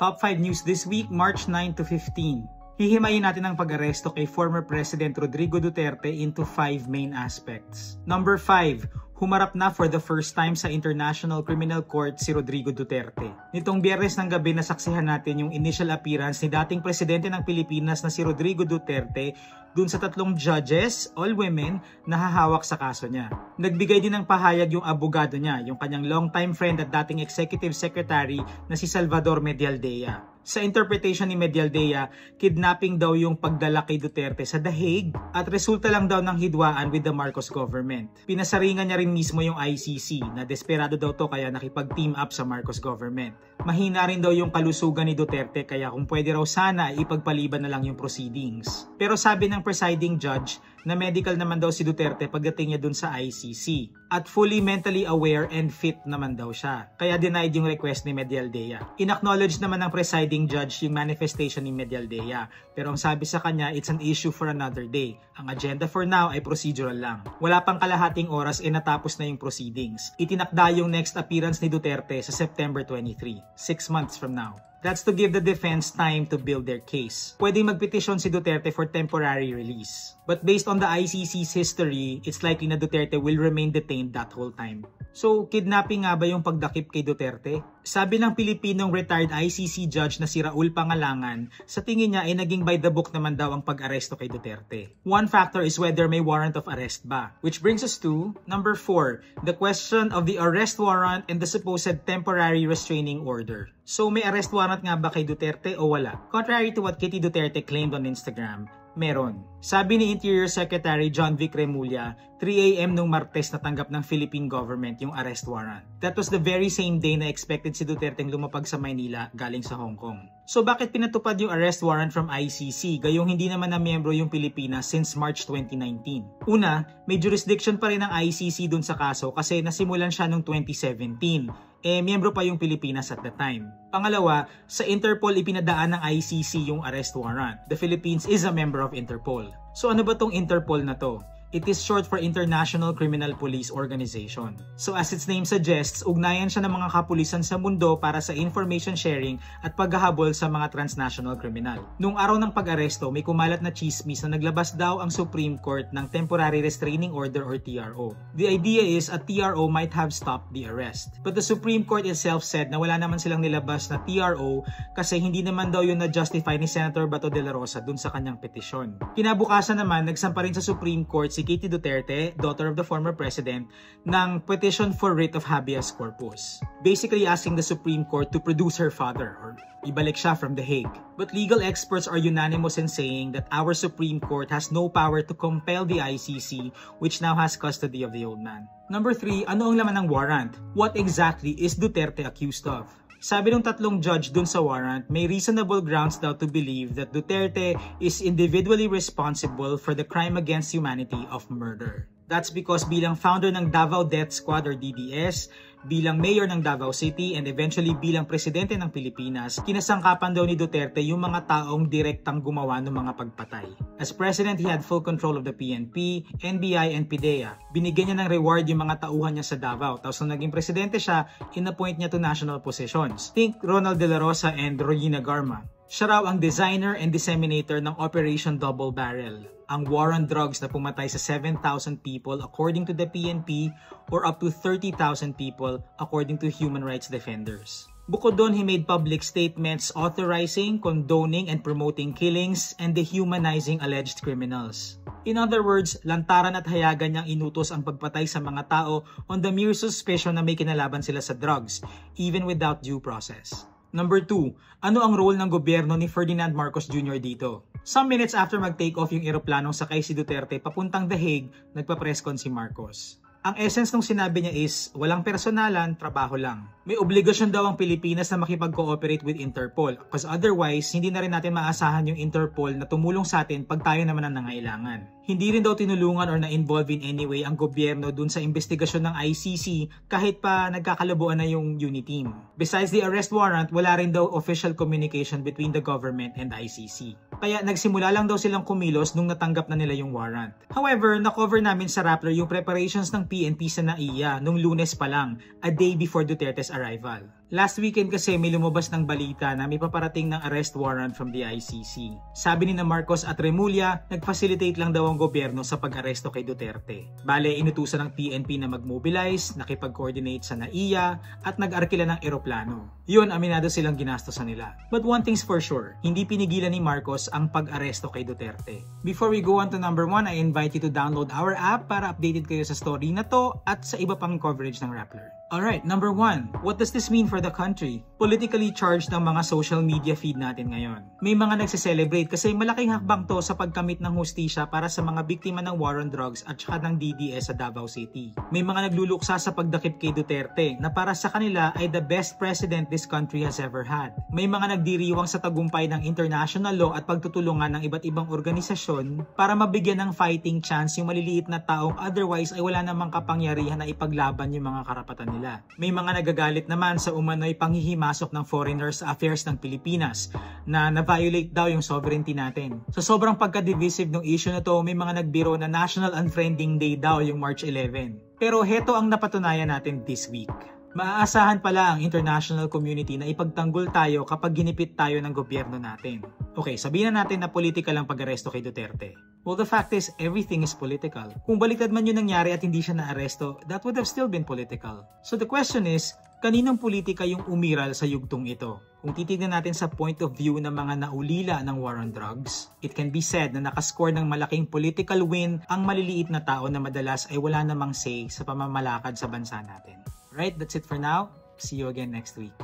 Top 5 news this week, March 9 to 15. Hihimayin natin ang pag-aresto kay former President Rodrigo Duterte into 5 main aspects. Number 5, humarap na for the first time sa International Criminal Court si Rodrigo Duterte. Nitong Biyernes ng gabi nasaksihan natin yung initial appearance ni dating presidente ng Pilipinas na si Rodrigo Duterte dun sa 3 judges, all women, na hahawak sa kaso niya. Nagbigay din ng pahayag yung abogado niya, yung kanyang longtime friend at dating executive secretary na si Salvador Medialdea. Sa interpretation ni Medialdea, kidnapping daw yung pagdala kay Duterte sa The Hague at resulta lang daw ng hidwaan with the Marcos government. Pinasaringan niya rin mismo yung ICC na desperado daw to kaya nakipag-team up sa Marcos government. Mahina rin daw yung kalusugan ni Duterte kaya kung pwede raw sana ipagpaliban na lang yung proceedings. Pero sabi ng presiding judge na medical naman daw si Duterte pagdating niya dun sa ICC at fully mentally aware and fit naman daw siya. Kaya denied yung request ni Medialdea. In-acknowledge naman ng presiding judge yung manifestation ni Medialdea. Pero ang sabi sa kanya, it's an issue for another day. Ang agenda for now ay procedural lang. Wala pang kalahating oras natapos na yung proceedings. Itinakda yung next appearance ni Duterte sa September 23, 6 months from now. That's to give the defense time to build their case. Pwedeng magpetisyon si Duterte for temporary release. But based on the ICC's history, it's likely na Duterte will remain detained that whole time. So, kidnapping nga ba yung pagdakip kay Duterte? Sabi ng Pilipinong retired ICC judge na si Raul Pangalangan, sa tingin niya ay naging by the book naman daw ang pag-aresto kay Duterte. One factor is whether may warrant of arrest ba. Which brings us to number 4, the question of the arrest warrant and the supposed temporary restraining order. So, may arrest warrant nga ba kay Duterte o wala? Contrary to what Kitty Duterte claimed on Instagram, meron. Sabi ni Interior Secretary John Vic Remulla, 3 AM nung Martes natanggap ng Philippine government yung arrest warrant. That was the very same day na expected si Duterte lumapag sa Maynila galing sa Hong Kong. So bakit pinatupad yung arrest warrant from ICC gayong hindi naman na miyembro yung Pilipinas since March 2019? Una, may jurisdiction pa rin ng ICC dun sa kaso kasi nasimulan siya noong 2017. Miyembro pa yung Pilipinas at the time. Pangalawa, sa Interpol ipinadaan ng ICC yung arrest warrant. The Philippines is a member of Interpol. So ano ba tong Interpol na to? It is short for International Criminal Police Organization. So as its name suggests, ugnayan siya ng mga kapulisan sa mundo para sa information sharing at paghahabol sa mga transnational criminal. Noong araw ng pag-aresto, may kumalat na chismis na naglabas daw ang Supreme Court ng Temporary Restraining Order or TRO. The idea is a TRO might have stopped the arrest. But the Supreme Court itself said na wala naman silang nilabas na TRO kasi hindi naman daw yun na-justify ni Senator Bato de la Rosa dun sa kanyang petisyon. Kinabukasan naman, nagsampa rin sa Supreme Court si Kitty Duterte, daughter of the former president, ng petition for writ of habeas corpus. Basically asking the Supreme Court to produce her father or ibalik siya from The Hague. But legal experts are unanimous in saying that our Supreme Court has no power to compel the ICC, which now has custody of the old man. Number 3, ano ang laman ng warrant? What exactly is Duterte accused of? Sabi ng 3 judge dun sa warrant, may reasonable grounds daw to believe that Duterte is individually responsible for the crime against humanity of murder. That's because bilang founder ng Davao Death Squad or DDS, bilang mayor ng Davao City, and eventually bilang presidente ng Pilipinas, kinasangkapan daw ni Duterte yung mga taong direktang gumawa ng mga pagpatay. As president, he had full control of the PNP, NBI, and PIDEA. Binigyan niya ng reward yung mga tauhan niya sa Davao. Tapos nung naging presidente siya, inappoint niya to national positions. Think Ronald De La Rosa and Regina Garma. Siya raw ang designer and disseminator ng Operation Double Barrel, ang war on drugs na pumatay sa 7,000 people according to the PNP or up to 30,000 people according to human rights defenders. Bukod doon, he made public statements authorizing, condoning, and promoting killings and dehumanizing alleged criminals. In other words, lantaran at hayagan niyang inutos ang pagpatay sa mga tao on the mere suspicion na may kinalaban sila sa drugs, even without due process. Number 2, ano ang role ng gobyerno ni Ferdinand Marcos Jr. dito? Some minutes after mag-take off yung eroplanong sakay si Duterte papuntang The Hague, nagpa-presscon si Marcos. Ang essence ng sinabi niya is, walang personalan, trabaho lang. May obligasyon daw ang Pilipinas na makipag-cooperate with Interpol because otherwise, hindi na rin natin maasahan yung Interpol na tumulong sa atin pag tayo naman ang nangailangan. Hindi rin daw tinulungan or na-involve in any way ang gobyerno dun sa investigasyon ng ICC kahit pa nagkakalabuan na yung unit team. Besides the arrest warrant, wala rin daw official communication between the government and ICC. Kaya nagsimula lang daw silang kumilos nung natanggap na nila yung warrant. However, na-cover namin sa Rappler yung preparations ng PNP sa NAIA nung Lunes pa lang, a day before Duterte's arrival. Last weekend kasi may lumabas ng balita na may paparating ng arrest warrant from the ICC. Sabi ni na Marcos at Remulla, nag-facilitate lang daw ang gobyerno sa pag-aresto kay Duterte. Bale, inutusan ng PNP na mag-mobilize, nakipag-coordinate sa NAIA, at nag-arkila ng eroplano. Yun, aminado silang ginastosan nila. But one thing's for sure, hindi pinigilan ni Marcos ang pag-aresto kay Duterte. Before we go on to number 1, I invite you to download our app para updated kayo sa story na to at sa iba pang coverage ng Rappler. Alright, number 1. What does this mean for the country? Politically charged ang mga social media feed natin ngayon. May mga nagse-celebrate kasi malaking hakbang to sa pagkamit ng hustisya para sa mga biktima ng war on drugs at saka ng DDS sa Davao City. May mga nagluluksa sa pagdakip kay Duterte na para sa kanila ay the best president this country has ever had. May mga nagdiriwang sa tagumpay ng international law at pagtutulungan ng iba't ibang organisasyon para mabigyan ng fighting chance yung maliliit na taong otherwise ay wala namang kapangyarihan na ipaglaban yung mga karapatan nila. May mga nagagalit naman sa umano'y panghihimasok ng foreigners sa affairs ng Pilipinas na na-violate daw yung sovereignty natin. Sa sobrang pagka-divisive ng issue na to, may mga nagbiro na National Unfriending Day daw yung March 11. Pero heto ang napatunayan natin this week. Maaasahan pala ang international community na ipagtanggol tayo kapag ginipit tayo ng gobyerno natin. Okay, sabihin na natin na political ang pag-aresto kay Duterte. Well, the fact is, everything is political. Kung baliktad man yun nangyari at hindi siya na-aresto, that would have still been political. So the question is, kaninong politika yung umiral sa yugtong ito? Kung titignan natin sa point of view ng mga naulila ng war on drugs, it can be said na nakascore ng malaking political win ang maliliit na tao na madalas ay wala namang say sa pamamalakad sa bansa natin. Right, that's it for now. See you again next week.